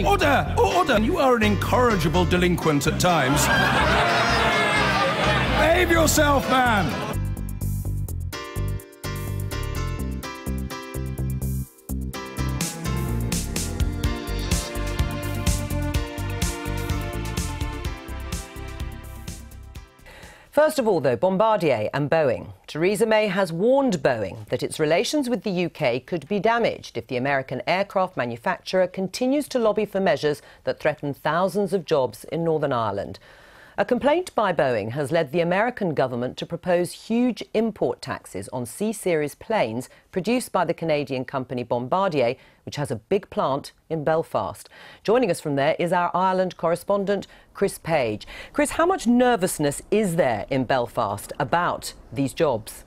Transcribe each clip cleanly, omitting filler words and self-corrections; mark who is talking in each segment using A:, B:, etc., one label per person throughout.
A: Order! Order! You are an incorrigible delinquent at times. Behave yourself, man!
B: First of all, though, Bombardier and Boeing. Theresa May has warned Boeing that its relations with the UK could be damaged if the American aircraft manufacturer continues to lobby for measures that threaten thousands of jobs in Northern Ireland. A complaint by Boeing has led the American government to propose huge import taxes on C-Series planes produced by the Canadian company Bombardier, which has a big plant in Belfast. Joining us from there is our Ireland correspondent, Chris Page. Chris, how much nervousness is there in Belfast about these jobs?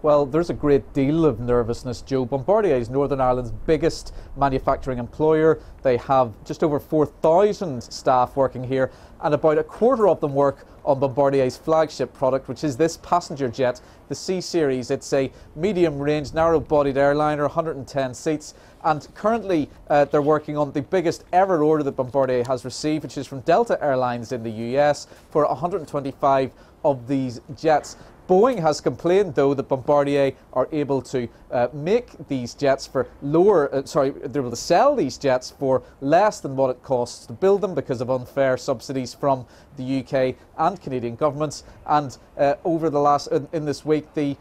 C: Well, there's a great deal of nervousness, Joe. Bombardier is Northern Ireland's biggest manufacturing employer. They have just over 4,000 staff working here, and about a quarter of them work on Bombardier's flagship product, which is this passenger jet, the C-Series. It's a medium-range, narrow-bodied airliner, 110 seats, and currently they're working on the biggest ever order that Bombardier has received, which is from Delta Airlines in the US for 125 of these jets. Boeing has complained, though, that Bombardier are able to make these jets for they're able to sell these jets for less than what it costs to build them because of unfair subsidies from the UK and Canadian governments. And over the in this week, the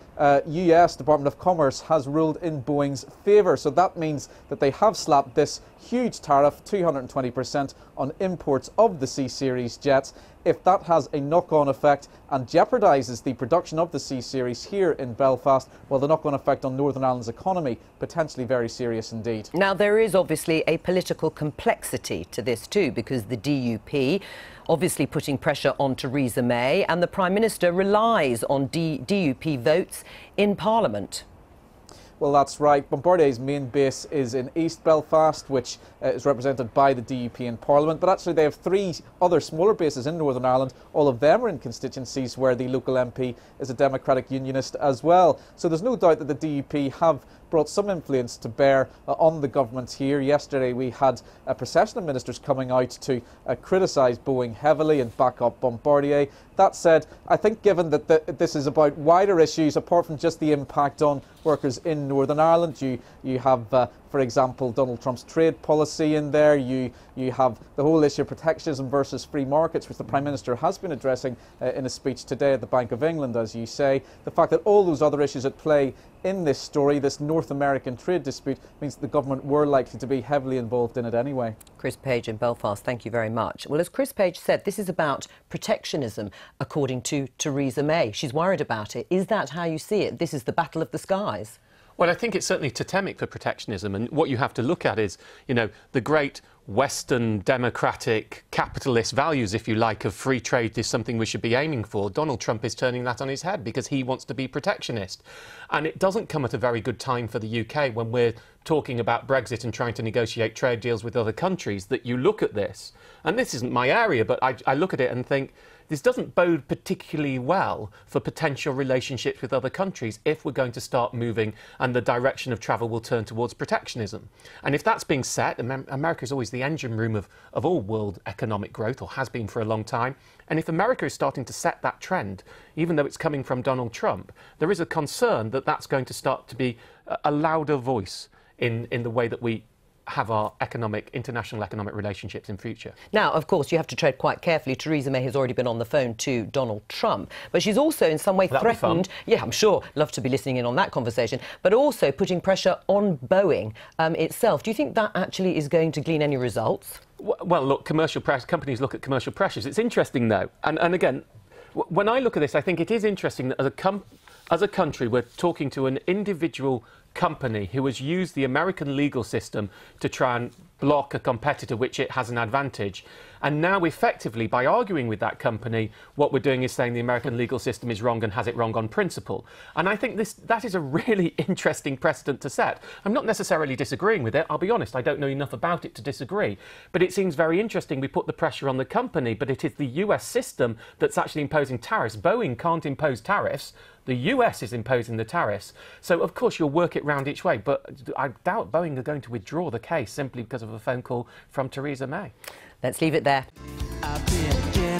C: US Department of Commerce has ruled in Boeing's favour. So that means that they have slapped this huge tariff, 220% on imports of the C-Series jets. If that has a knock-on effect and jeopardises the production of the C-Series here in Belfast, well, the knock-on effect on Northern Ireland's economy, potentially very serious indeed.
B: Now, there is obviously a political complexity to this too, because the DUP obviously putting pressure on Theresa May, and the Prime Minister relies on DUP votes in Parliament.
C: Well, that's right. Bombardier's main base is in East Belfast, which is represented by the DUP in Parliament. But actually, they have 3 other smaller bases in Northern Ireland. All of them are in constituencies where the local MP is a Democratic Unionist as well. So there's no doubt that the DUP have brought some influence to bear on the government here. Yesterday, we had a procession of ministers coming out to criticise Boeing heavily and back up Bombardier. That said, I think given that this is about wider issues, apart from just the impact on workers in Northern Ireland, you have, for example, Donald Trump's trade policy in there. You have the whole issue of protectionism versus free markets, which the Prime Minister has been addressing in a speech today at the Bank of England, as you say. The fact that all those other issues at play in this story, this North American trade dispute, means that the government were likely to be heavily involved in it anyway.
B: Chris Page in Belfast, thank you very much. Well, as Chris Page said, this is about protectionism, according to Theresa May. She's worried about it. Is that how you see it? This is the battle of the skies.
D: Well, I think it's certainly totemic for protectionism, and what you have to look at is, you know, the great Western democratic capitalist values, if you like, of free trade is something we should be aiming for. Donald Trump is turning that on his head because he wants to be protectionist. And it doesn't come at a very good time for the UK when we're talking about Brexit and trying to negotiate trade deals with other countries, that you look at this, and this isn't my area, but I look at it and think, this doesn't bode particularly well for potential relationships with other countries if we're going to start moving and the direction of travel will turn towards protectionism. And if that's being set, America is always the engine room of all world economic growth, or has been for a long time. And if America is starting to set that trend, even though it's coming from Donald Trump, there is a concern that that's going to start to be a louder voice in the way that we have our international economic relationships in future.
B: Now, of course, you have to tread quite carefully. Theresa May has already been on the phone to Donald Trump, but she's also in some way threatened. Yeah, I'm sure. Love to be listening in on that conversation, but also putting pressure on Boeing itself. Do you think that actually is going to glean any results?
D: Well, look, companies look at commercial pressures. It's interesting, though, and again, when I look at this, I think it is interesting that as a country, we're talking to an individual company who has used the American legal system to try and block a competitor which it has an advantage. And now, effectively, by arguing with that company, what we're doing is saying the American legal system is wrong and has it wrong on principle. And I think that is a really interesting precedent to set. I'm not necessarily disagreeing with it. I'll be honest, I don't know enough about it to disagree. But it seems very interesting. We put the pressure on the company, but it is the US system that's actually imposing tariffs. Boeing can't impose tariffs. The US is imposing the tariffs. So, of course, you'll work it round each way. But I doubt Boeing are going to withdraw the case simply because of of a phone call from Theresa May.
B: Let's leave it there.
E: I've been